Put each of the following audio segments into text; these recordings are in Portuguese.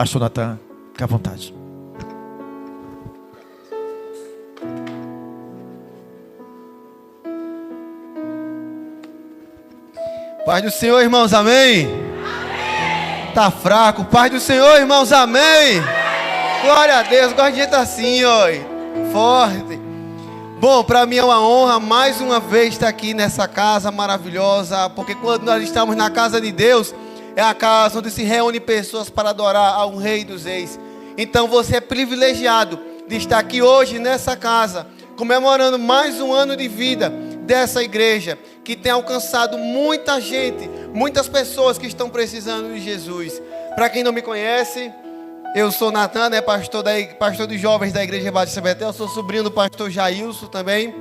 Pastor Natan, fique à vontade. Paz do Senhor, irmãos, amém? Amém. Tá fraco, paz do Senhor, irmãos, amém? Amém. Glória a Deus, gosto de gente assim, ó, forte. Bom, para mim é uma honra mais uma vez estar aqui nessa casa maravilhosa, porque quando nós estamos na casa de Deus, é a casa onde se reúne pessoas para adorar ao Rei dos Reis. Então você é privilegiado de estar aqui hoje nessa casa, comemorando mais um ano de vida dessa igreja, que tem alcançado muita gente, muitas pessoas que estão precisando de Jesus. Para quem não me conhece, eu sou Natan, pastor de jovens da Igreja Batista Betel, sou sobrinho do pastor Jailson também,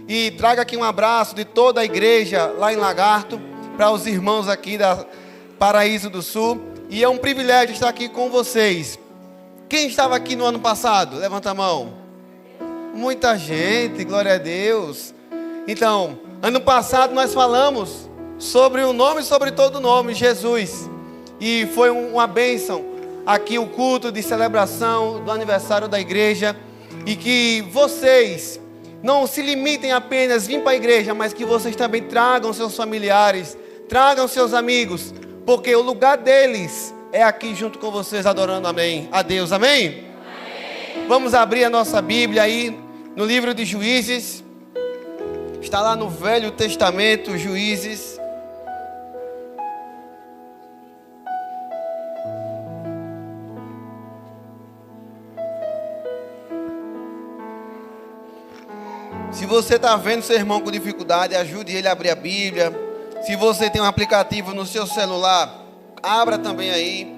e trago aqui um abraço de toda a igreja lá em Lagarto, para os irmãos aqui da Paraíso do Sul, e é um privilégio estar aqui com vocês. Quem estava aqui no ano passado? Levanta a mão. Muita gente, glória a Deus. Então, ano passado nós falamos sobre o nome, sobre todo nome, Jesus. E foi uma bênção aqui o culto de celebração do aniversário da igreja. E que vocês não se limitem apenas a vir para a igreja, mas que vocês também tragam seus familiares, tragam seus amigos, porque o lugar deles é aqui junto com vocês adorando, amém, a Deus, amém? Amém. Vamos abrir a nossa Bíblia aí no livro de Juízes. Está lá no Velho Testamento, Juízes. Se você está vendo seu irmão com dificuldade, ajude ele a abrir a Bíblia. Se você tem um aplicativo no seu celular, abra também aí,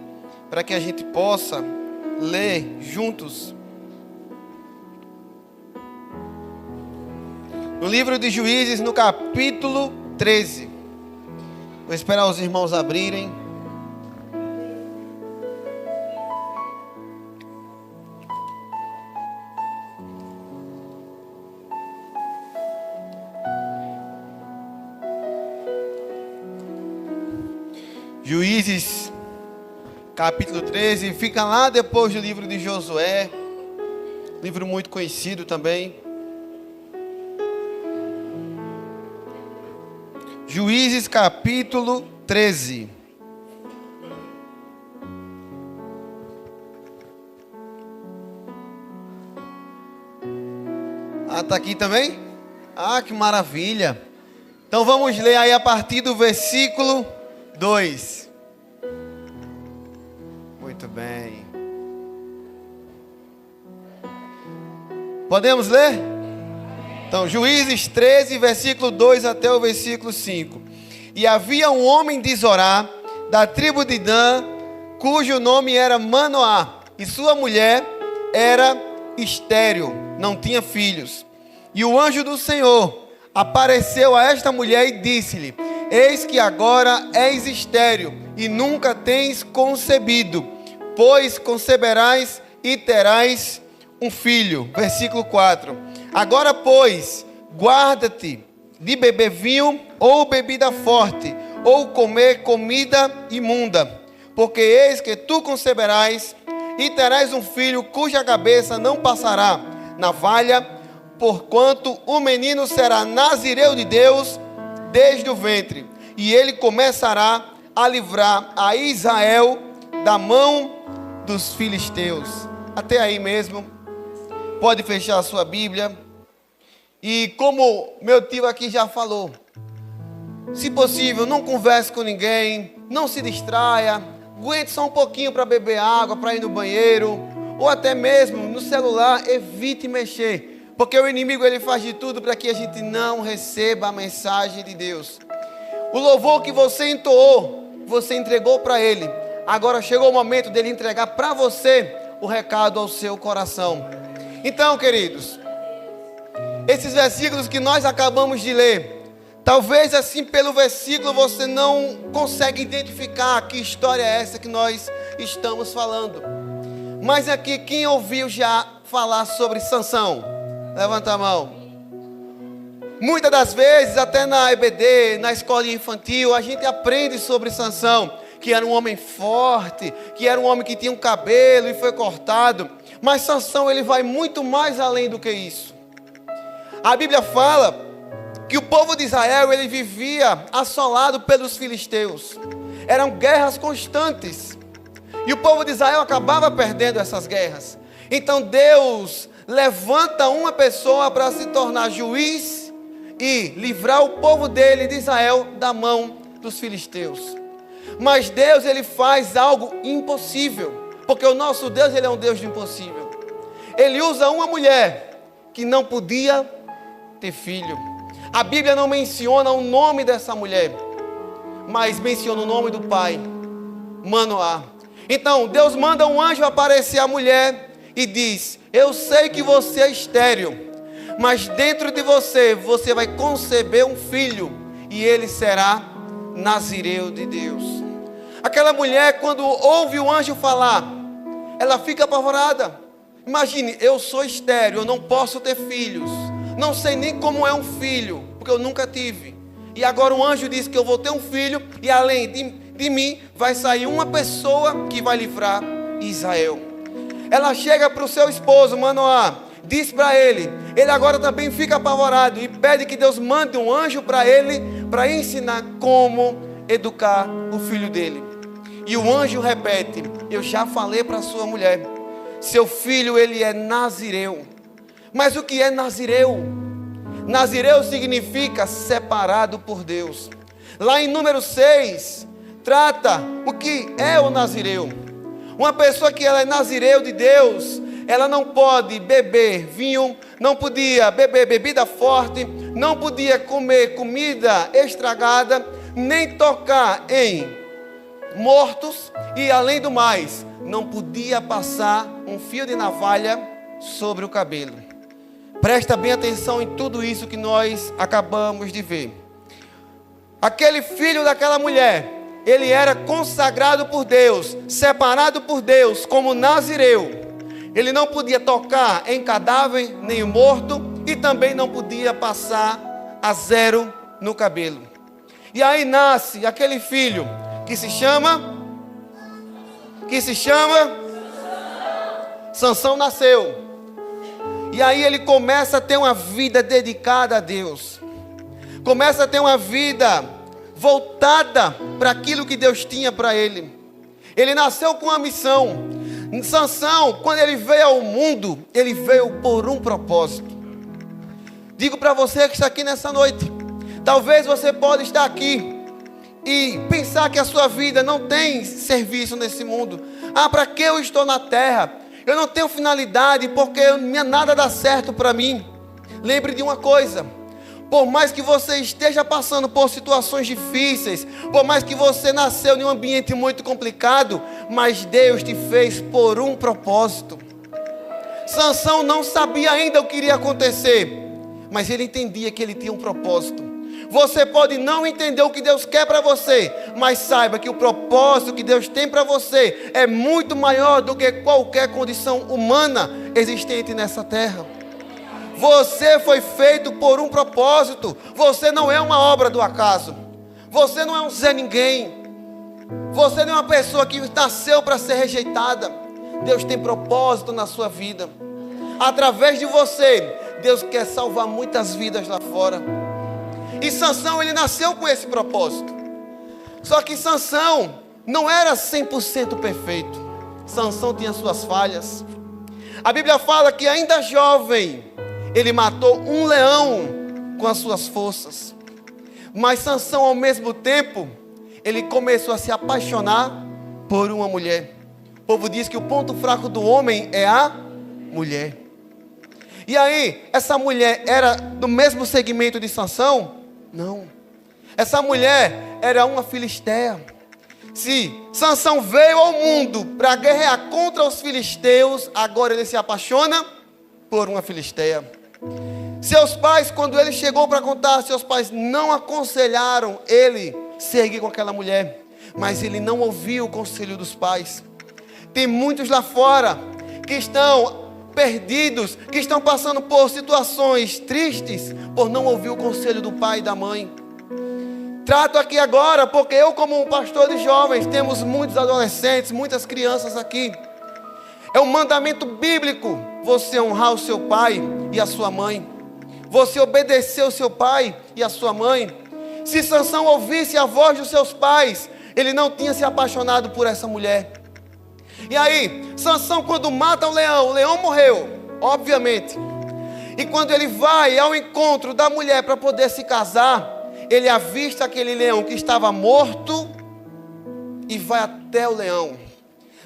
para que a gente possa ler juntos. No livro de Juízes, no capítulo 13. Vou esperar os irmãos abrirem. Juízes, capítulo 13, fica lá depois do livro de Josué, livro muito conhecido também. Juízes, capítulo 13. Ah, está aqui também? Ah, que maravilha. Então vamos ler aí a partir do versículo 2. Muito bem. Podemos ler? Então, Juízes 13, versículo 2 até o versículo 5. E havia um homem de Zorá, da tribo de Dan, cujo nome era Manoá, e sua mulher era estéril, não tinha filhos. E o anjo do Senhor apareceu a esta mulher e disse-lhe: eis que agora és estéril e nunca tens concebido, pois conceberás e terás um filho. Versículo 4. Agora, pois, guarda-te de beber vinho ou bebida forte, ou comer comida imunda, porque eis que tu conceberás e terás um filho cuja cabeça não passará navalha, porquanto o menino será nazireu de Deus desde o ventre, e ele começará a livrar a Israel da mão dos filisteus. Até aí mesmo. Pode fechar a sua Bíblia. E como meu tio aqui já falou, se possível, não converse com ninguém, não se distraia, aguente só um pouquinho para beber água, para ir no banheiro, ou até mesmo no celular, evite mexer, porque o inimigo ele faz de tudo para que a gente não receba a mensagem de Deus. O louvor que você entoou, você entregou para ele, agora chegou o momento dele entregar para você o recado ao seu coração. Então, queridos, esses versículos que nós acabamos de ler, talvez assim pelo versículo você não consegue identificar que história é essa que nós estamos falando. Mas aqui, quem ouviu já falar sobre Sansão? Levanta a mão. Muitas das vezes, até na EBD, na escola infantil, a gente aprende sobre Sansão, que que era um homem forte, que era um homem que tinha um cabelo e foi cortado. Mas Sansão, ele vai muito mais além do que isso. A Bíblia fala que o povo de Israel, ele vivia assolado pelos filisteus. Eram guerras constantes. E o povo de Israel acabava perdendo essas guerras. Então Deus levanta uma pessoa para se tornar juiz e livrar o povo dele, de Israel, da mão dos filisteus. Mas Deus, ele faz algo impossível, porque o nosso Deus, ele é um Deus do impossível. Ele usa uma mulher que não podia ter filho. A Bíblia não menciona o nome dessa mulher, mas menciona o nome do pai, Manoá. Então Deus manda um anjo aparecer à mulher e diz: eu sei que você é estéril, mas dentro de você, você vai conceber um filho, e ele será nazireu de Deus. Aquela mulher, quando ouve o anjo falar, ela fica apavorada. Imagine, eu sou estéril, eu não posso ter filhos, não sei nem como é um filho, porque eu nunca tive. E agora o anjo diz que eu vou ter um filho, e além de mim, vai sair uma pessoa que vai livrar Israel. Ela chega para o seu esposo, Manoá, diz para ele agora também fica apavorado e pede que Deus mande um anjo para ele, para ensinar como educar o filho dele. E o anjo repete: eu já falei para sua mulher, seu filho ele é nazireu. Mas o que é nazireu? Nazireu significa separado por Deus. Lá em Número 6, trata o que é o nazireu. Uma pessoa que ela é nazireu de Deus, ela não pode beber vinho, não podia beber bebida forte, não podia comer comida estragada, nem tocar em mortos, e além do mais, não podia passar um fio de navalha sobre o cabelo. Presta bem atenção em tudo isso que nós acabamos de ver. Aquele filho daquela mulher, ele era consagrado por Deus, separado por Deus como nazireu. Ele não podia tocar em cadáver nem morto, e também não podia passar a zero no cabelo. E aí nasce aquele filho que se chama Sansão nasceu. E aí ele começa a ter uma vida dedicada a Deus. Começa a ter uma vida voltada para aquilo que Deus tinha para ele. Ele nasceu com uma missão. Sansão, quando ele veio ao mundo, ele veio por um propósito. Digo para você que está aqui nessa noite, talvez você pode estar aqui e pensar que a sua vida não tem serviço nesse mundo. Para que eu estou na terra? Eu não tenho finalidade, porque nada dá certo para mim. Lembre de uma coisa: por mais que você esteja passando por situações difíceis, por mais que você nasceu em um ambiente muito complicado, mas Deus te fez por um propósito. Sansão não sabia ainda o que iria acontecer, mas ele entendia que ele tinha um propósito. Você pode não entender o que Deus quer para você, mas saiba que o propósito que Deus tem para você é muito maior do que qualquer condição humana existente nessa terra. Você foi feito por um propósito. Você não é uma obra do acaso. Você não é um Zé Ninguém. Você não é uma pessoa que nasceu para ser rejeitada. Deus tem propósito na sua vida. Através de você, Deus quer salvar muitas vidas lá fora. E Sansão, ele nasceu com esse propósito. Só que Sansão não era 100% perfeito. Sansão tinha suas falhas. A Bíblia fala que ainda jovem, ele matou um leão com as suas forças. Mas Sansão, ao mesmo tempo, ele começou a se apaixonar por uma mulher. O povo diz que o ponto fraco do homem é a mulher. E aí, essa mulher era do mesmo segmento de Sansão? Não. Essa mulher era uma filisteia. Se Sansão veio ao mundo para guerrear contra os filisteus, agora ele se apaixona por uma filisteia. Seus pais, quando ele chegou para contar, seus pais não aconselharam ele seguir com aquela mulher, mas ele não ouviu o conselho dos pais. Tem muitos lá fora que estão perdidos, que estão passando por situações tristes, por não ouvir o conselho do pai e da mãe. Trato aqui agora, porque eu, como um pastor de jovens, temos muitos adolescentes, muitas crianças aqui. É um mandamento bíblico você honrar o seu pai e a sua mãe. Você obedecer o seu pai e a sua mãe. Se Sansão ouvisse a voz dos seus pais, ele não tinha se apaixonado por essa mulher. E aí, Sansão, quando mata o leão morreu, obviamente. E quando ele vai ao encontro da mulher para poder se casar, ele avista aquele leão que estava morto e vai até o leão.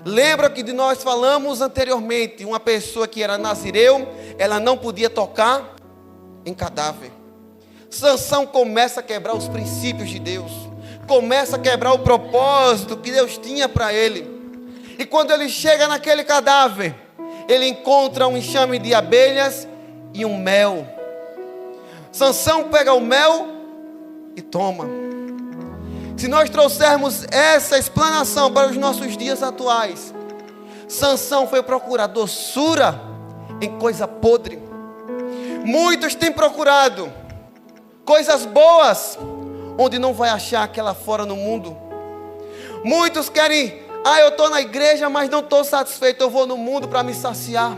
Lembra que nós falamos anteriormente, uma pessoa que era nazireu, ela não podia tocar em cadáver. Sansão começa a quebrar os princípios de Deus, começa a quebrar o propósito que Deus tinha para ele. E quando ele chega naquele cadáver, ele encontra um enxame de abelhas e um mel. Sansão pega o mel e toma. Se nós trouxermos essa explanação para os nossos dias atuais, Sansão foi procurar doçura em coisa podre. Muitos têm procurado coisas boas onde não vai achar aquela fora no mundo. Muitos querem, eu estou na igreja, mas não estou satisfeito, eu vou no mundo para me saciar.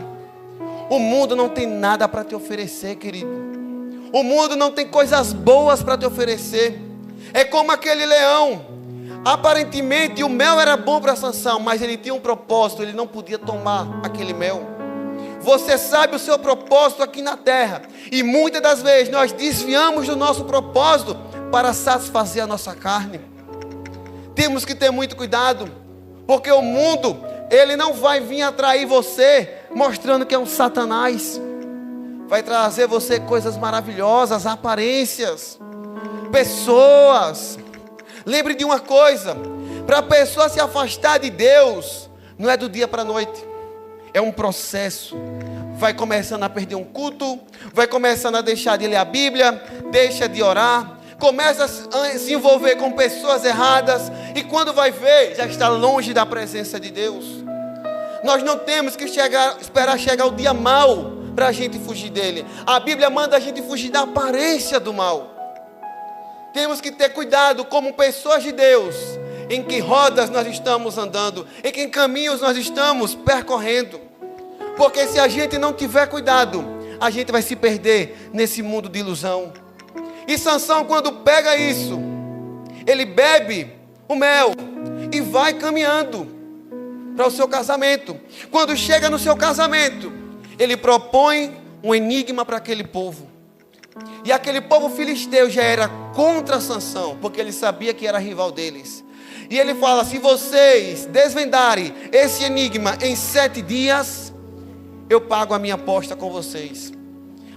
O mundo não tem nada para te oferecer, querido. O mundo não tem coisas boas para te oferecer. É como aquele leão. Aparentemente o mel era bom para Sansão, mas ele tinha um propósito, ele não podia tomar aquele mel. Você sabe o seu propósito aqui na terra, e muitas das vezes nós desviamos do nosso propósito para satisfazer a nossa carne. Temos que ter muito cuidado, porque o mundo, ele não vai vir atrair você mostrando que é um Satanás. Vai trazer você coisas maravilhosas, aparências, pessoas. Lembre de uma coisa: para a pessoa se afastar de Deus, não é do dia para a noite, é um processo. Vai começando a perder um culto, vai começando a deixar de ler a Bíblia, deixa de orar, começa a se envolver com pessoas erradas, e quando vai ver, já está longe da presença de Deus. Nós não temos que esperar chegar o dia mau para a gente fugir dele. A Bíblia manda a gente fugir da aparência do mal. Temos que ter cuidado como pessoas de Deus, em que rodas nós estamos andando, em que caminhos nós estamos percorrendo. Porque se a gente não tiver cuidado, a gente vai se perder nesse mundo de ilusão. E Sansão, quando pega isso, ele bebe o mel e vai caminhando para o seu casamento. Quando chega no seu casamento, ele propõe um enigma para aquele povo. E aquele povo filisteu já era contra Sansão, porque ele sabia que era rival deles. E ele fala: se vocês desvendarem esse enigma em 7 dias, eu pago a minha aposta com vocês.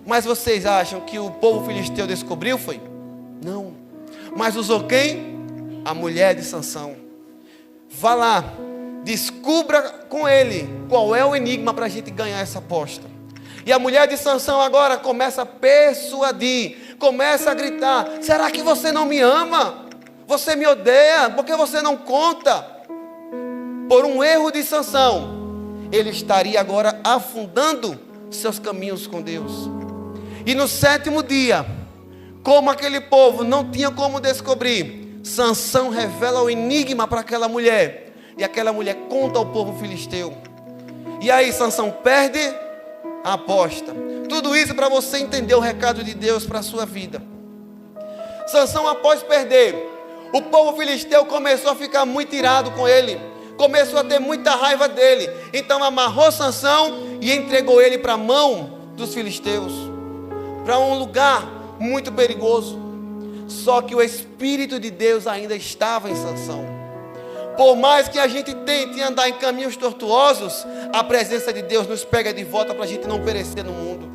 Mas vocês acham que o povo filisteu descobriu? Foi? Não. Mas usou quem? A mulher de Sansão. Vá lá, descubra com ele qual é o enigma para a gente ganhar essa aposta. E a mulher de Sansão agora começa a persuadir, começa a gritar: será que você não me ama? Você me odeia? Por que você não conta? Por um erro de Sansão, ele estaria agora afundando seus caminhos com Deus. E no 7º dia, como aquele povo não tinha como descobrir, Sansão revela o enigma para aquela mulher, e aquela mulher conta ao povo filisteu. E aí Sansão perde a aposta. Tudo isso para você entender o recado de Deus para a sua vida. Sansão, após perder, o povo filisteu começou a ficar muito irado com ele, começou a ter muita raiva dele. Então amarrou Sansão e entregou ele para a mão dos filisteus, para um lugar muito perigoso. Só que o Espírito de Deus ainda estava em Sansão. Por mais que a gente tente andar em caminhos tortuosos, a presença de Deus nos pega de volta para a gente não perecer no mundo.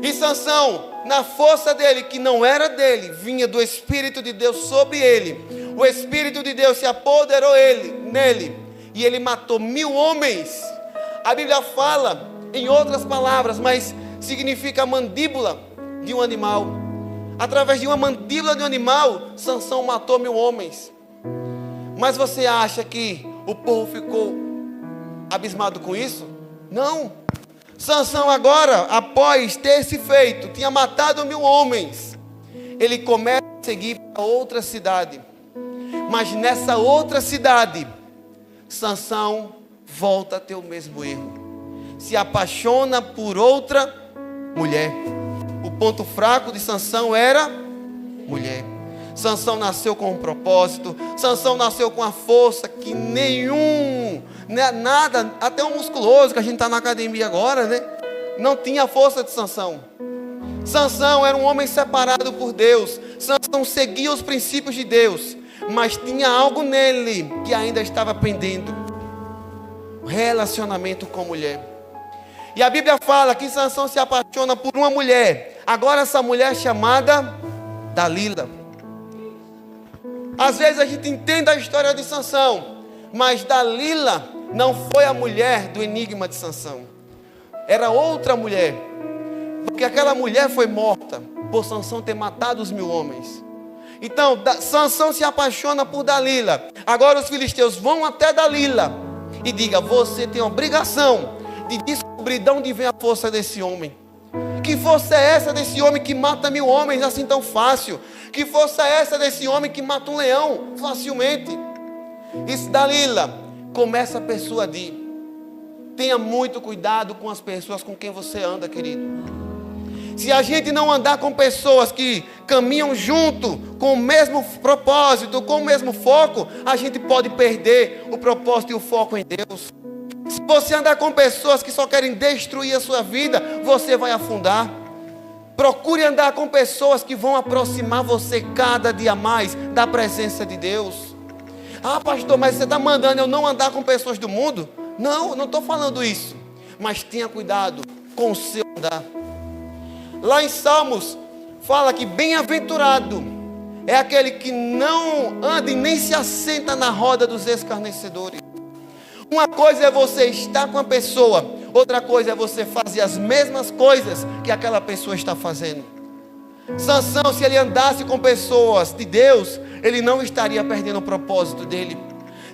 E Sansão, na força dele, que não era dele, vinha do Espírito de Deus sobre ele. O Espírito de Deus se apoderou nele, e ele matou 1000 homens. A Bíblia fala em outras palavras, mas significa a mandíbula de um animal. Através de uma mandíbula de um animal, Sansão matou 1000 homens. Mas você acha que o povo ficou abismado com isso? Não. Sansão agora, após ter se feito, tinha matado 1000 homens. ele começa a seguir para outra cidade. Mas nessa outra cidade, Sansão volta a ter o mesmo erro. Se apaixona por outra mulher. O ponto fraco de Sansão era mulher. Sansão nasceu com um propósito. Sansão nasceu com a força que nada, até o musculoso, que a gente está na academia agora, né? Não tinha a força de Sansão. Sansão era um homem separado por Deus. Sansão seguia os princípios de Deus, mas tinha algo nele que ainda estava pendendo: relacionamento com mulher. E a Bíblia fala que Sansão se apaixona por uma mulher. Agora essa mulher é chamada Dalila. Às vezes a gente entende a história de Sansão, mas Dalila não foi a mulher do enigma de Sansão. Era outra mulher. Porque aquela mulher foi morta por Sansão ter matado os 1000 homens. Então Sansão se apaixona por Dalila. Agora os filisteus vão até Dalila e digam: você tem a obrigação de descobrir de onde vem a força desse homem. Que força é essa desse homem que mata 1000 homens assim tão fácil? Que força é essa desse homem que mata um leão facilmente? E Dalila começa a persuadir. Tenha muito cuidado com as pessoas com quem você anda, querido. Se a gente não andar com pessoas que caminham junto, com o mesmo propósito, com o mesmo foco, a gente pode perder o propósito e o foco em Deus. Se você andar com pessoas que só querem destruir a sua vida, você vai afundar. Procure andar com pessoas que vão aproximar você cada dia mais da presença de Deus. Ah, pastor, mas você está mandando eu não andar com pessoas do mundo? Não, não estou falando isso. Mas tenha cuidado com o seu andar. Lá em Salmos, fala que bem-aventurado é aquele que não anda e nem se assenta na roda dos escarnecedores. Uma coisa é você estar com a pessoa, outra coisa é você fazer as mesmas coisas que aquela pessoa está fazendo. Sansão, se ele andasse com pessoas de Deus, ele não estaria perdendo o propósito dele.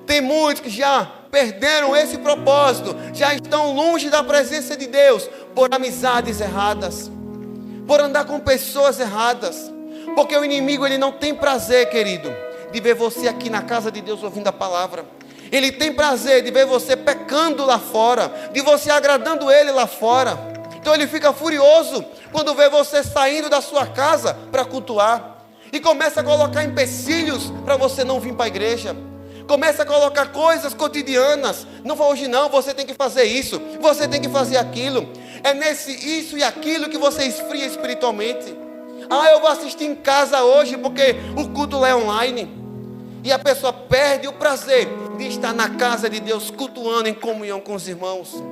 Tem muitos que já perderam esse propósito, já estão longe da presença de Deus por amizades erradas, por andar com pessoas erradas. Porque o inimigo, ele não tem prazer, querido, de ver você aqui na casa de Deus ouvindo a palavra. Ele tem prazer de ver você pecando lá fora, de você agradando ele lá fora. Então ele fica furioso quando vê você saindo da sua casa para cultuar, e começa a colocar empecilhos para você não vir para a igreja. Começa a colocar coisas cotidianas. Não, hoje não, você tem que fazer isso, você tem que fazer aquilo. É nesse isso e aquilo que você esfria espiritualmente. Ah, eu vou assistir em casa hoje porque o culto lá é online. E a pessoa perde o prazer de estar na casa de Deus, cultuando em comunhão com os irmãos.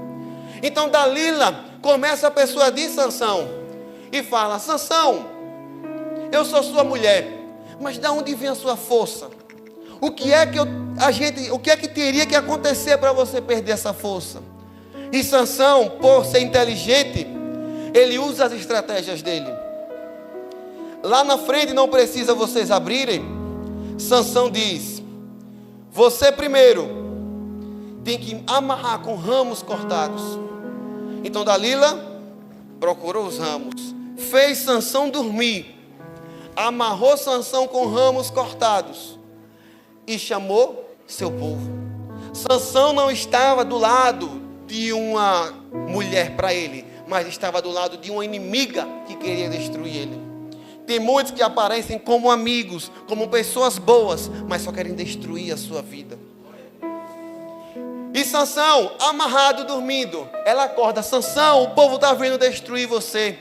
Então Dalila começa a persuadir Sansão e fala: Sansão, eu sou sua mulher, mas de onde vem a sua força? O que é que teria que acontecer para você perder essa força? E Sansão, por ser inteligente, ele usa as estratégias dele. Lá na frente, não precisa vocês abrirem, Sansão diz: você primeiro tem que amarrar com ramos cortados. Então Dalila procurou os ramos, fez Sansão dormir, amarrou Sansão com ramos cortados e chamou seu povo. Sansão não estava do lado de uma mulher para ele, mas estava do lado de uma inimiga que queria destruir ele. Tem muitos que aparecem como amigos, como pessoas boas, mas só querem destruir a sua vida. E Sansão, amarrado, dormindo, ela acorda: Sansão, o povo está vindo destruir você.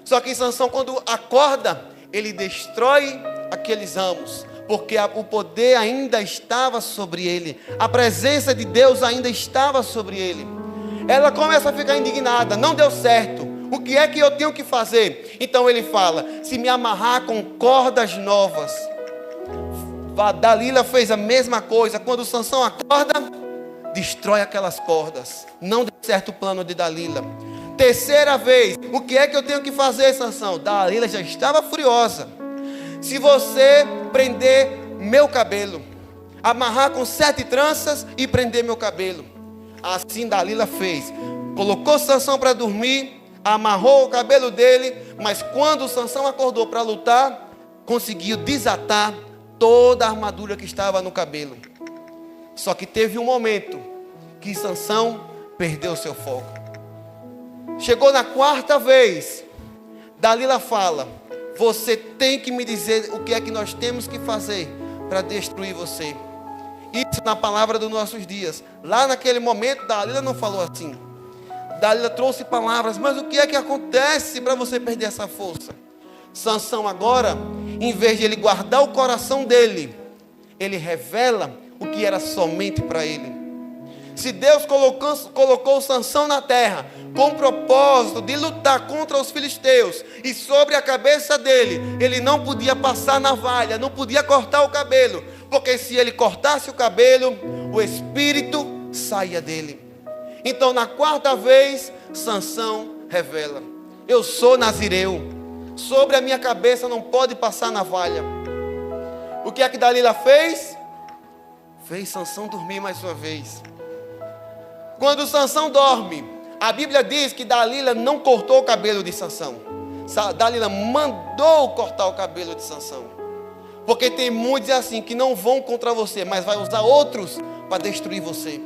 Só que Sansão, quando acorda, ele destrói aqueles ramos, porque o poder ainda estava sobre ele, a presença de Deus ainda estava sobre ele. Ela começa a ficar indignada: não deu certo, o que é que eu tenho que fazer? Então ele fala: se me amarrar com cordas novas. Dalila fez a mesma coisa. Quando Sansão acorda, destrói aquelas cordas. Não deu certo o plano de Dalila. Terceira vez: o que é que eu tenho que fazer, Sansão? Dalila já estava furiosa: se você prender meu cabelo, amarrar com 7 tranças e prender meu cabelo. Assim Dalila fez. Colocou Sansão para dormir, amarrou o cabelo dele, mas quando Sansão acordou para lutar, conseguiu desatar toda a armadura que estava no cabelo. Só que teve um momento que Sansão perdeu seu foco. Chegou na quarta vez, Dalila fala: você tem que me dizer o que é que nós temos que fazer para destruir você. Isso na palavra dos nossos dias. Lá naquele momento, Dalila não falou assim. Dalila trouxe palavras: mas o que é que acontece para você perder essa força? Sansão agora, em vez de ele guardar o coração dele, ele revela o que era somente para ele. Se Deus colocou Sansão na terra com o propósito de lutar contra os filisteus, e sobre a cabeça dele, ele não podia passar navalha, não podia cortar o cabelo, porque se ele cortasse o cabelo, o espírito saía dele. Então na quarta vez, Sansão revela: eu sou nazireu, sobre a minha cabeça não pode passar navalha. O que é que Dalila fez? Fez Sansão dormir mais uma vez. Quando Sansão dorme, a Bíblia diz que Dalila não cortou o cabelo de Sansão. Dalila mandou cortar o cabelo de Sansão. Porque tem muitos assim que não vão contra você, mas vai usar outros para destruir você.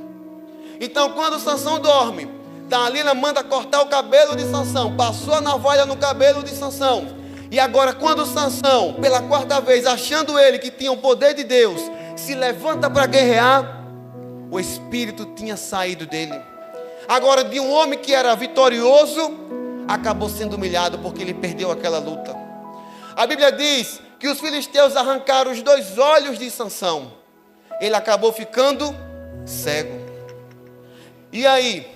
Então quando Sansão dorme, Dalila manda cortar o cabelo de Sansão, passou a navalha no cabelo de Sansão. E agora quando Sansão, pela quarta vez, achando ele que tinha o poder de Deus, se levanta para guerrear, o espírito tinha saído dele. Agora, de um homem que era vitorioso, acabou sendo humilhado porque ele perdeu aquela luta. A Bíblia diz que os filisteus arrancaram os 2 olhos de Sansão. Ele acabou ficando cego. E aí,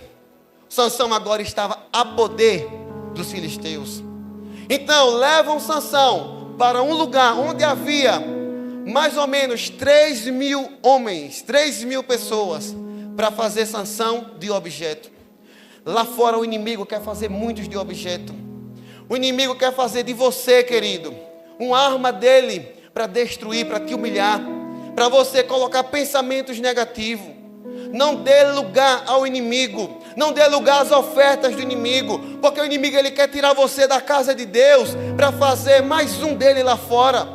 Sansão agora estava a poder dos filisteus. Então levam Sansão para um lugar onde havia mais ou menos 3.000 homens, 3.000 pessoas, para fazer Sansão de objeto. Lá fora o inimigo quer fazer muitos de objeto. O inimigo quer fazer de você, querido, uma arma dele para destruir, para te humilhar, para você colocar pensamentos negativos. Não dê lugar ao inimigo, não dê lugar às ofertas do inimigo, porque o inimigo ele quer tirar você da casa de Deus para fazer mais um dele lá fora.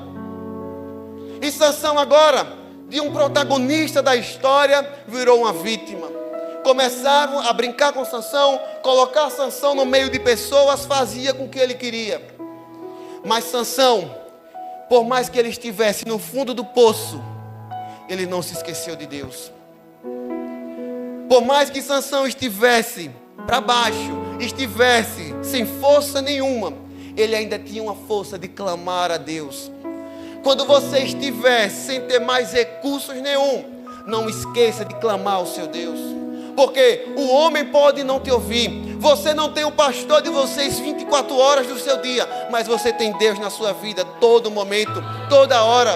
E Sansão agora, de um protagonista da história, virou uma vítima. Começaram a brincar com Sansão, colocar Sansão no meio de pessoas, fazia com que ele queria. Mas Sansão, por mais que ele estivesse no fundo do poço, ele não se esqueceu de Deus. Por mais que Sansão estivesse para baixo, estivesse sem força nenhuma, ele ainda tinha uma força de clamar a Deus. Quando você estiver sem ter mais recursos nenhum, não esqueça de clamar ao seu Deus. Porque o homem pode não te ouvir. Você não tem o pastor de vocês 24 horas do seu dia, mas você tem Deus na sua vida todo momento, toda hora.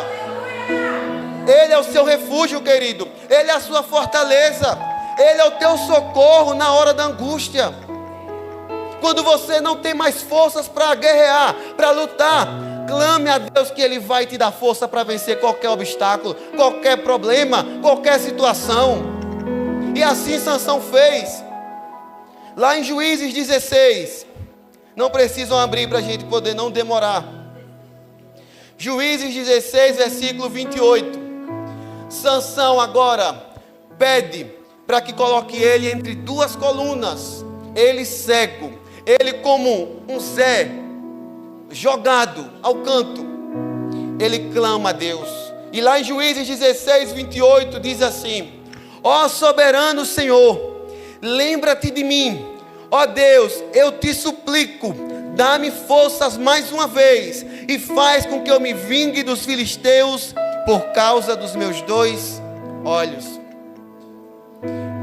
Ele é o seu refúgio, querido. Ele é a sua fortaleza. Ele é o teu socorro na hora da angústia. Quando você não tem mais forças para guerrear, para lutar, clame a Deus que Ele vai te dar força para vencer qualquer obstáculo, qualquer problema, qualquer situação. E assim Sansão fez. Lá em Juízes 16, não precisam abrir para a gente poder não demorar. Juízes 16, versículo 28. Sansão agora pede para que coloque ele entre 2 colunas. Ele cego, ele como um Zé jogado ao canto, ele clama a Deus. E lá em Juízes 16, 28 diz assim: ó soberano Senhor, lembra-te de mim, ó Deus, eu te suplico, dá-me forças mais uma vez, e faz com que eu me vingue dos filisteus, por causa dos meus 2 olhos.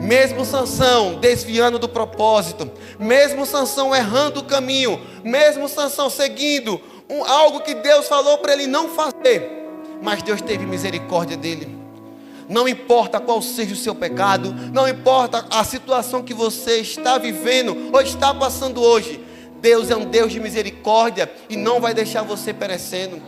Mesmo Sansão desviando do propósito, mesmo Sansão errando o caminho, mesmo Sansão seguindo algo que Deus falou para ele não fazer, mas Deus teve misericórdia dele. Não importa qual seja o seu pecado, não importa a situação que você está vivendo ou está passando hoje, Deus é um Deus de misericórdia e não vai deixar você perecendo.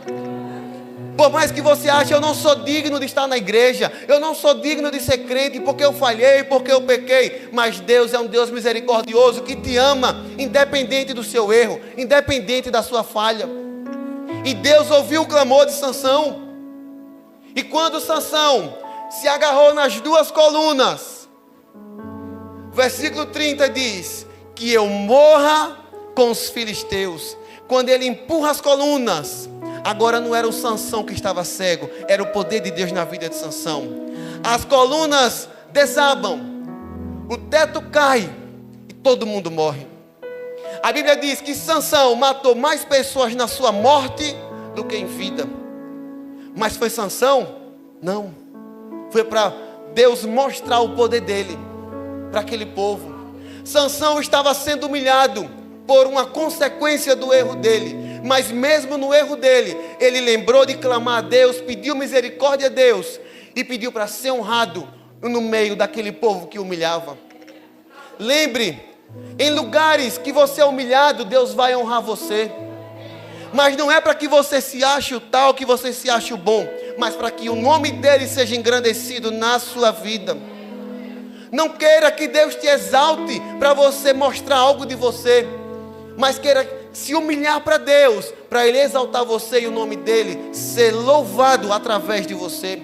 Por mais que você ache, eu não sou digno de estar na igreja, eu não sou digno de ser crente porque eu falhei, porque eu pequei, mas Deus é um Deus misericordioso que te ama, independente do seu erro, independente da sua falha. E Deus ouviu o clamor de Sansão. E quando Sansão se agarrou nas duas colunas, versículo 30 diz: que eu morra com os filisteus. Quando ele empurra as colunas, agora não era o Sansão que estava cego, era o poder de Deus na vida de Sansão. As colunas desabam, o teto cai e todo mundo morre. A Bíblia diz que Sansão matou mais pessoas na sua morte do que em vida. Mas foi Sansão? Não. Foi para Deus mostrar o poder dele para aquele povo. Sansão estava sendo humilhado por uma consequência do erro dele. Mas mesmo no erro dele, ele lembrou de clamar a Deus, pediu misericórdia a Deus e pediu para ser honrado no meio daquele povo que humilhava. Lembre, em lugares que você é humilhado, Deus vai honrar você. Mas não é para que você se ache o tal, que você se ache o bom, mas para que o nome dele seja engrandecido na sua vida. Não queira que Deus te exalte para você mostrar algo de você, mas queira se humilhar para Deus, para ele exaltar você e o nome dele ser louvado através de você,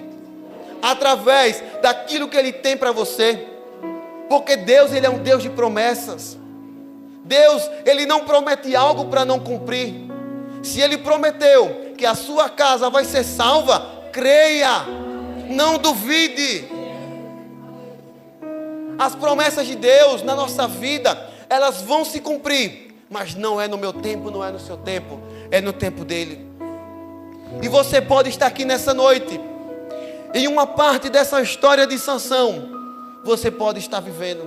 através daquilo que ele tem para você. Porque Deus, ele é um Deus de promessas. Deus, ele não promete algo para não cumprir. Se ele prometeu que a sua casa vai ser salva, creia, não duvide. As promessas de Deus na nossa vida, elas vão se cumprir, mas não é no meu tempo, não é no seu tempo, é no tempo dele. E você pode estar aqui nessa noite, em uma parte dessa história de Sansão, você pode estar vivendo,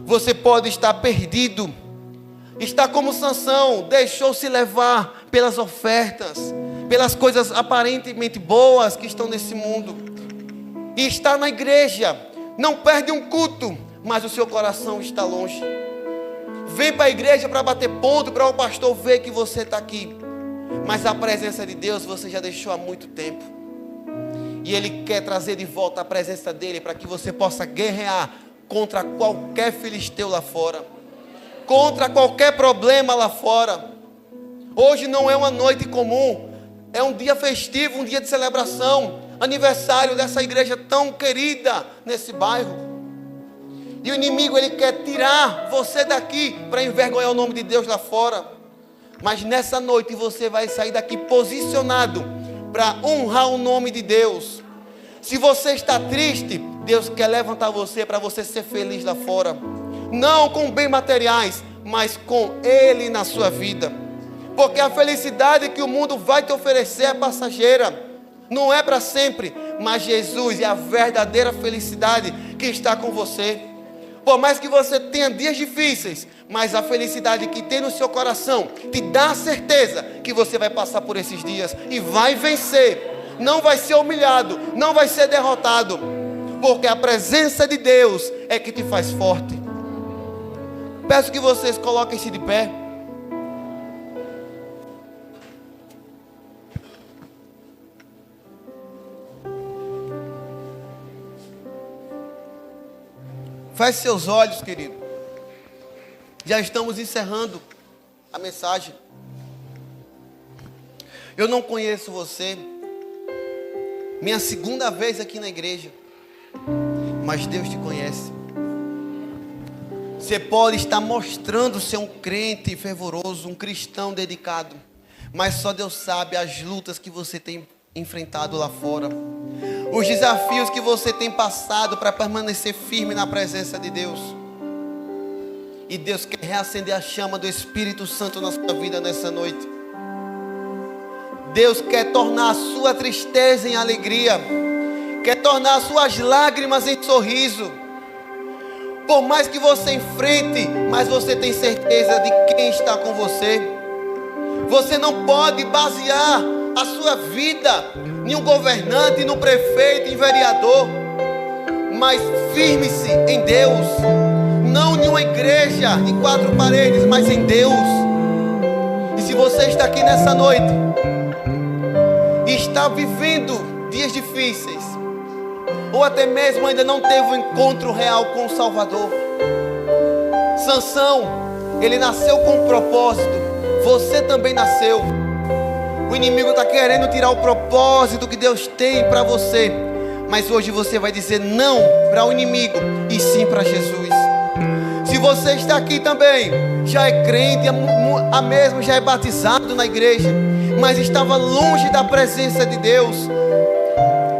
você pode estar perdido, está como Sansão, deixou-se levar pelas ofertas, pelas coisas aparentemente boas que estão nesse mundo, e está na igreja, não perde um culto, mas o seu coração está longe. Vem para a igreja para bater ponto, para o pastor ver que você está aqui, mas a presença de Deus você já deixou há muito tempo, e Ele quer trazer de volta a presença dEle, para que você possa guerrear contra qualquer filisteu lá fora, contra qualquer problema lá fora. Hoje não é uma noite comum, é um dia festivo, um dia de celebração, aniversário dessa igreja tão querida nesse bairro. E o inimigo, ele quer tirar você daqui para envergonhar o nome de Deus lá fora. Mas nessa noite você vai sair daqui posicionado para honrar o nome de Deus. Se você está triste, Deus quer levantar você para você ser feliz lá fora. Não com bens materiais, mas com Ele na sua vida. Porque a felicidade que o mundo vai te oferecer é passageira, não é para sempre. Mas Jesus é a verdadeira felicidade que está com você. Por mais que você tenha dias difíceis, mas a felicidade que tem no seu coração te dá a certeza que você vai passar por esses dias e vai vencer. Não vai ser humilhado, não vai ser derrotado, porque a presença de Deus é que te faz forte. Peço que vocês coloquem-se de pé. Feche seus olhos, querido. Já estamos encerrando a mensagem. Eu não conheço você. Minha segunda vez aqui na igreja. Mas Deus te conhece. Você pode estar mostrando ser um crente fervoroso, um cristão dedicado, mas só Deus sabe as lutas que você tem enfrentado lá fora, os desafios que você tem passado para permanecer firme na presença de Deus. E Deus quer reacender a chama do Espírito Santo na sua vida nessa noite. Deus quer tornar a sua tristeza em alegria, quer tornar as suas lágrimas em sorriso. Por mais que você enfrente, mas você tem certeza de quem está com você. Você não pode basear a sua vida em um governante, em um prefeito, em vereador, mas firme-se em Deus. Não em uma igreja de 4 paredes, mas em Deus. E se você está aqui nessa noite e está vivendo dias difíceis, ou até mesmo ainda não teve um encontro real com o Salvador, Sansão, ele nasceu com um propósito. Você também nasceu. O inimigo está querendo tirar o propósito que Deus tem para você. Mas hoje você vai dizer não para o inimigo e sim para Jesus. Se você está aqui também, já é crente, mesmo já é batizado na igreja, mas estava longe da presença de Deus,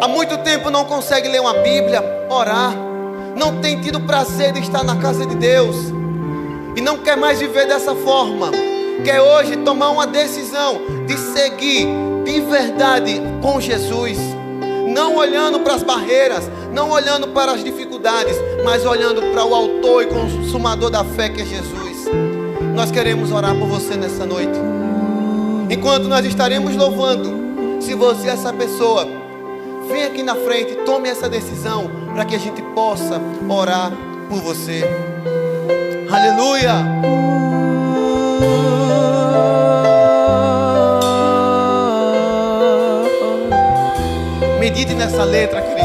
há muito tempo não consegue ler uma Bíblia, orar, não tem tido prazer de estar na casa de Deus e não quer mais viver dessa forma, quer hoje tomar uma decisão de seguir de verdade com Jesus, não olhando para as barreiras, não olhando para as dificuldades, mas olhando para o autor e consumador da fé, que é Jesus. Nós queremos orar por você nessa noite. Enquanto nós estaremos louvando, se você é essa pessoa, vem aqui na frente, tome essa decisão, para que a gente possa orar por você. Aleluia! Medite nessa letra, querido.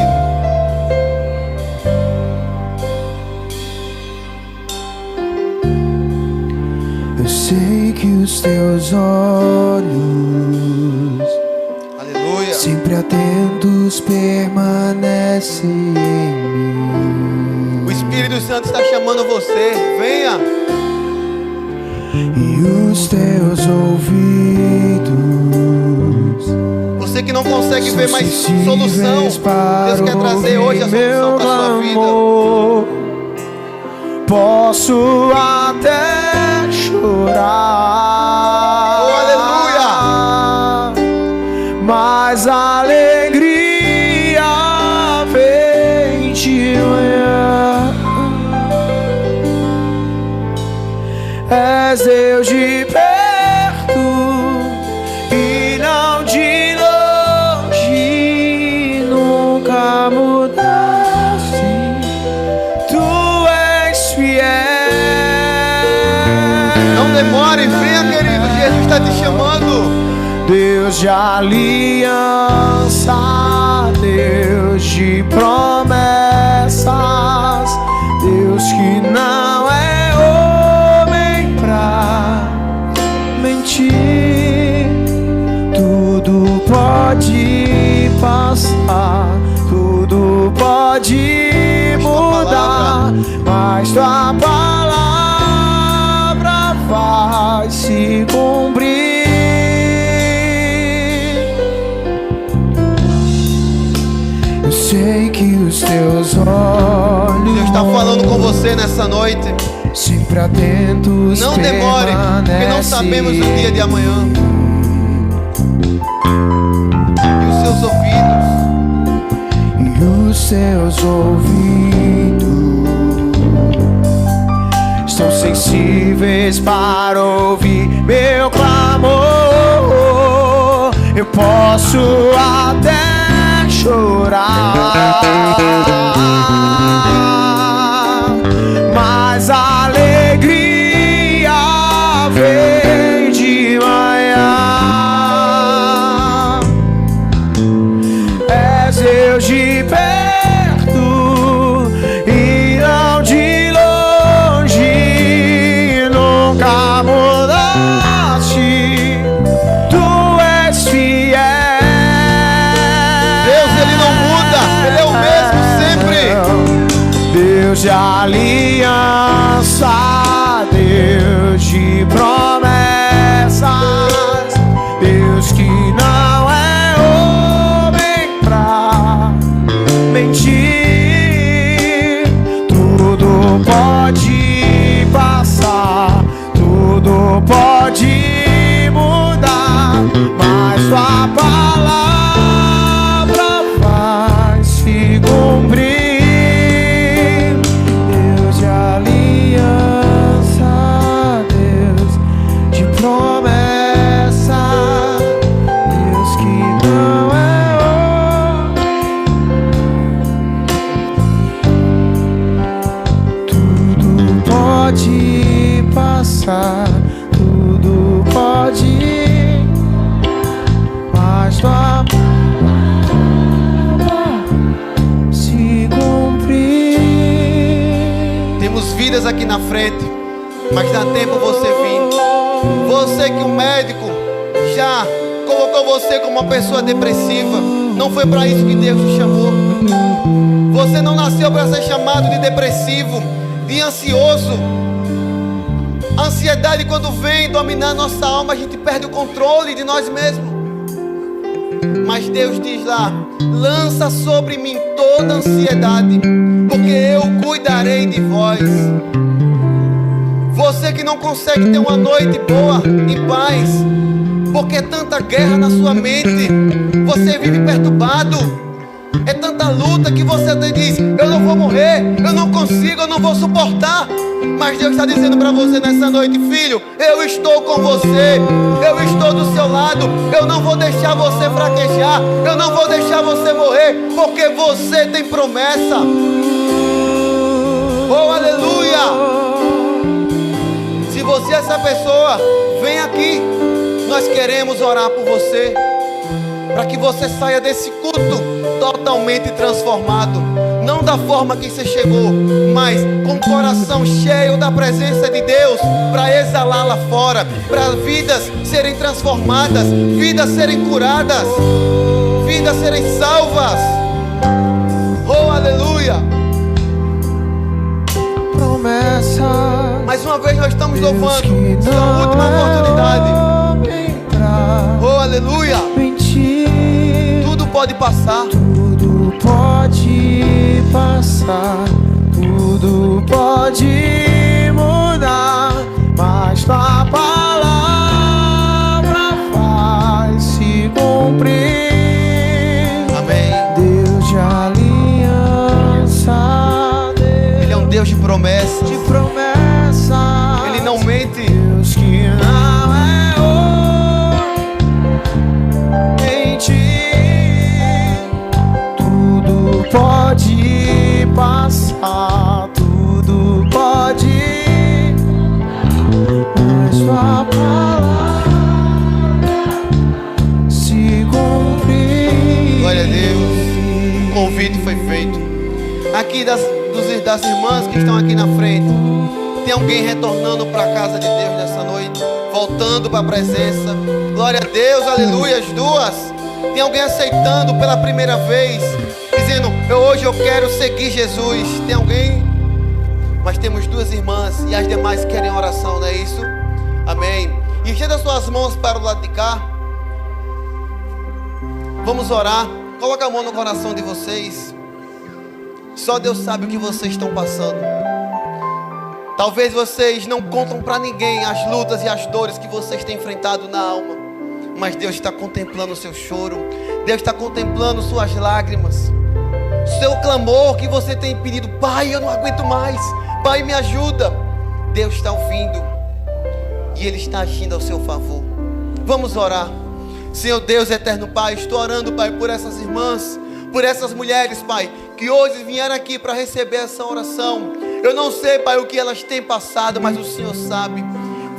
Eu sei que os teus olhos, aleluia, sempre atentos permanecem em mim. O Espírito Santo está chamando você. Venha. E os teus ouvidos, você que não consegue ver mais solução, Deus quer trazer hoje a solução para a sua vida. Posso até chorar, oh, aleluia, mas a alegria vem de manhã. És Deus de perto e não de longe, nunca mudaste, tu és fiel. Não demore, venha, querido, Jesus está te chamando. Deus de aliança, Deus de promessas, Deus que não é homem pra mentir. Tudo pode passar, tudo pode mudar, mas tua palavra vai se cumprir. Eu sei que os teus olhos, Deus está falando com você nessa noite. sempre atentos, não demore, porque não sabemos o dia de amanhã. E os seus ouvidos, e os seus ouvidos estão sensíveis para ouvir meu clamor. Eu posso até chorar, mas a alegria vem de manhã. És Deus de perto e não de longe, nunca mudaste, tu és fiel. Deus, Ele não muda, Ele é o mesmo sempre. Deus de aliança, Deus de promessas, Deus que não é homem pra mentir. Tudo pode passar, tudo pode mudar, mas tua palavra vai se cumprir. Deus de aliança, Deus de promessa, Deus que não é homem. Tudo pode passar, tudo pode, mas tua se cumprir. Temos vidas aqui na frente, mas dá tempo você vir. Você que o médico já colocou você como uma pessoa depressiva. Não foi para isso que Deus te chamou. Você não nasceu para ser chamado de depressivo, de ansioso. A ansiedade, quando vem dominar nossa alma, a gente perde o controle de nós mesmos. Mas Deus diz lá: lança sobre mim toda a ansiedade, porque eu cuidarei de vós. Você que não consegue ter uma noite boa, em paz, porque é tanta guerra na sua mente, você vive perturbado. É tanta luta que você até diz: eu não vou morrer, eu não consigo, eu não vou suportar. Mas Deus está dizendo para você nessa noite: filho, eu estou com você, eu estou do seu lado, eu não vou deixar você fraquejar, eu não vou deixar você morrer, porque você tem promessa. Oh, aleluia! Se você é essa pessoa, vem aqui, nós queremos orar por você, para que você saia desse culto totalmente transformado, não da forma que você chegou, mas com o coração cheio da presença de Deus, para exalar lá fora, para vidas serem transformadas, vidas serem curadas, vidas serem salvas. Oh, aleluia! Promessa. Mais uma vez nós estamos louvando sua última oportunidade. Oh, aleluia! Tudo pode passar. Tudo pode passar, tudo pode mudar, mas tua palavra vai se cumprir. Amém. Deus de aliança, Ele é um Deus de promessas. de promessa. Ele não mente. Deus que não é outro em ti. Tudo pode passar, tudo pode, mas tua palavra se cumprir. Glória a Deus. O convite foi feito. Aqui das irmãs que estão aqui na frente, tem alguém retornando para a casa de Deus nessa noite, voltando para a presença. Glória a Deus, aleluia. As duas. Tem alguém aceitando pela primeira vez, dizendo: hoje eu quero seguir Jesus. Tem alguém? Mas temos duas irmãs e as demais querem oração, não é isso? Amém. E estenda as suas mãos para o lado de cá. Vamos orar. Coloca a mão no coração de vocês. Só Deus sabe o que vocês estão passando. Talvez vocês não contam para ninguém as lutas e as dores que vocês têm enfrentado na alma, mas Deus está contemplando o seu choro. Deus está contemplando suas lágrimas, seu clamor que você tem pedido: Pai, eu não aguento mais, Pai, me ajuda. Deus está ouvindo e Ele está agindo ao seu favor. Vamos orar. Senhor Deus eterno Pai, estou orando, Pai, por essas irmãs, por essas mulheres, Pai, que hoje vieram aqui para receber essa oração. Eu não sei, Pai, o que elas têm passado, mas o Senhor sabe.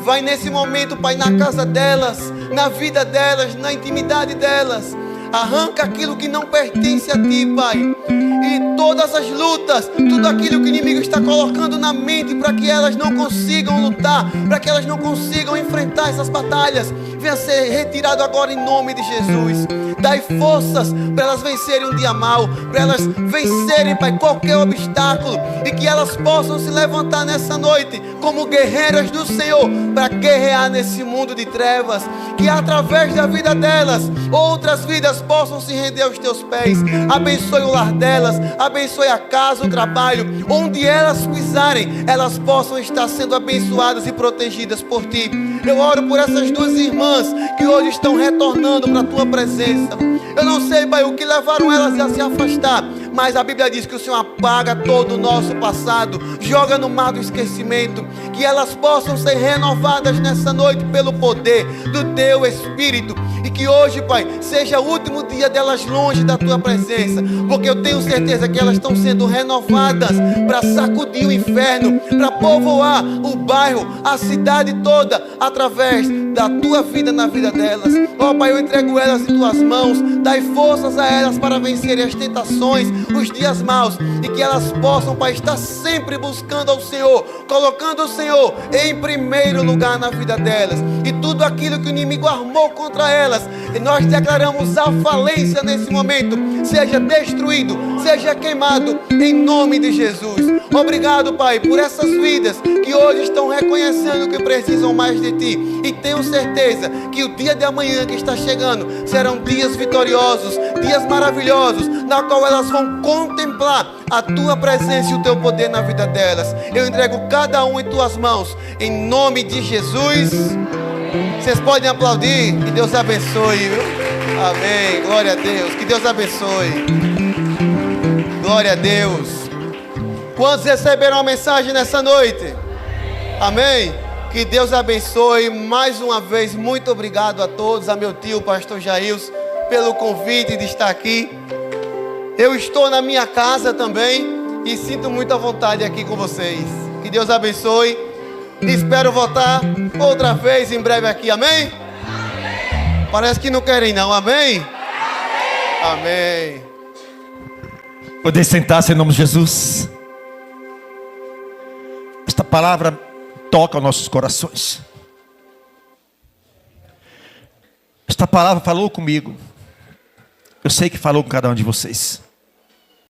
Vai nesse momento, Pai, na casa delas, na vida delas, na intimidade delas. Arranca aquilo que não pertence a Ti, Pai. E todas as lutas, tudo aquilo que o inimigo está colocando na mente para que elas não consigam lutar, para que elas não consigam enfrentar essas batalhas, venha ser retirado agora em nome de Jesus. Dai forças para elas vencerem um dia mal, para elas vencerem, Pai, qualquer obstáculo, e que elas possam se levantar nessa noite como guerreiras do Senhor, para guerrear nesse mundo de trevas. Que através da vida delas, outras vidas possam se render aos Teus pés. Abençoe o lar delas, abençoe a casa, o trabalho, onde elas pisarem, elas possam estar sendo abençoadas e protegidas por Ti. Eu oro por essas duas irmãs que hoje estão retornando para a Tua presença. Eu não sei, Pai, o que levaram elas a se afastar, mas a Bíblia diz que o Senhor apaga todo o nosso passado, joga no mar do esquecimento. Que elas possam ser renovadas nessa noite pelo poder do Teu Espírito. E que hoje, Pai, seja o último dia delas longe da Tua presença, porque eu tenho certeza que elas estão sendo renovadas para sacudir o inferno, para povoar o bairro, a cidade toda, através da Tua vida na vida delas. Ó Pai, eu entrego elas em Tuas mãos. Dai forças a elas para vencerem as tentações, os dias maus, e que elas possam, Pai, estar sempre buscando ao Senhor, colocando o Senhor em primeiro lugar na vida delas. E tudo aquilo que o inimigo armou contra elas. E nós declaramos a falência nesse momento. Seja destruído, seja queimado, em nome de Jesus. Obrigado, Pai, por essas vidas que hoje estão reconhecendo que precisam mais de Ti. E tenho certeza que o dia de amanhã que está chegando serão dias vitoriosos, dias maravilhosos, na qual elas vão contemplar a Tua presença e o Teu poder na vida delas. Eu entrego cada um em Tuas mãos, em nome de Jesus. Vocês podem aplaudir. Que Deus abençoe, viu? Amém. Glória a Deus. Que Deus abençoe. Glória a Deus. Quantos receberam a mensagem nessa noite? Amém. Que Deus abençoe. Mais uma vez, muito obrigado a todos, a meu tio, pastor Jails, pelo convite de estar aqui. Eu estou na minha casa também e sinto muita vontade aqui com vocês. Que Deus abençoe. Espero voltar outra vez em breve aqui, amém? Amém. Parece que não querem não, amém? Amém. Poder sentar-se em nome de Jesus. Esta palavra toca os nossos corações. Esta palavra falou comigo. Eu sei que falou com cada um de vocês.